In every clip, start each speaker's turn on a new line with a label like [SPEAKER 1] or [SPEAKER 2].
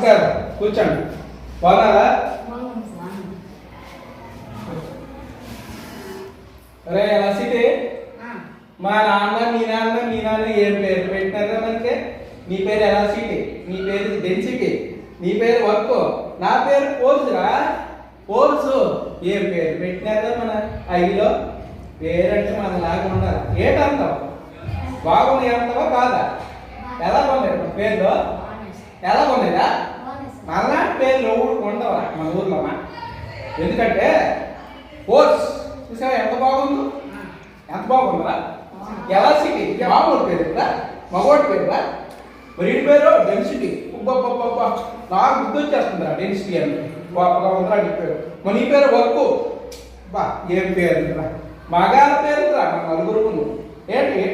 [SPEAKER 1] నమస్కారం, కూర్చోండి. బాగున్నారా? అరే ఎలా సిటీ మా నాన్న మీ నాన్న ఏం పేరు పెట్టినారా? మనకి నీ పేరు ఎలా సిటీ, నీ పేరు డెన్సిటీ, నీ పేరు వర్క్, నా పేరు పోల్సురా. పోల్సు ఏం పేరు పెట్టినారా? మన ఐలో పేరంటే మన లాగా ఉండాలి. ఏటంటావు? బాగున్నాయి అంటావా కాదా? ఎలా కొన్నాయి మన పేర్లు? ఎలా కొన్నాయిరా? మనలాంటి పేర్లు ఉండవా మన ఊర్లో? ఎందుకంటే ఫోర్స్ చూసావా ఎంత బాగుందో? ఎంత బాగుందా? ఎలా సిటీ మామూలు పేరు కదా, మగోటి పేరురా. మరి ఇంటి పేరు డెన్సిటీ. నాకు గుర్తు వచ్చేస్తుందిరా డెన్సిటీ అని. గొప్పగా ఉందిరా నీ పేరు. మన ఈ పేరు వర్క్. బా ఏం పేరు మగాల పేరు రా మన నలుగురు. ఏంటి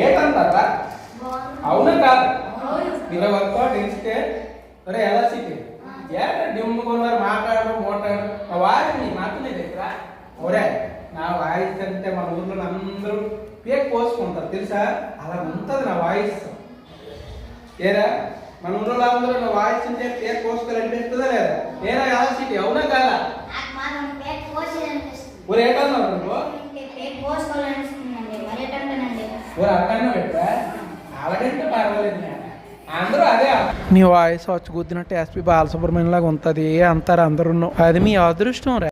[SPEAKER 1] ఏటంటారా? అవునా కాదు? ఇలా వర్క్ డెన్సిటీ. అరే ఎలా సిటీ డిమ్ము కొన్నారు, మాట్లాడడం మోటాడు. నా వాయిస్ నీ మాత్రమే దగ్గర. ఒరే నా వాయిస్ అంటే మన ఊర్లో అందరూ పేక్ పోసుకుంటారు తెలుసా? అలా ఉంటుంది నా వాయిస్. ఏరా మన ఊర్లో అందరూ నా వాయిస్ ఉంటే పేక్ పోసుకోవాలనిపిస్తుందా లేదా? ఏరా ఎలా సిటీ అవునా కాదా? ఒరే ఏటన్నావు నువ్వు? ఒరే అక్కడనే పెట్టా అలాగంటే పర్వాలేదు. అందరూ అదే నీ వాయిస్ వచ్చి గుద్దినట్టు ఎస్పి బాలసుబ్రహ్మణ్యం లాగా ఉంటుంది అంటారు అందరూ. అది మీ అదృష్టం రా.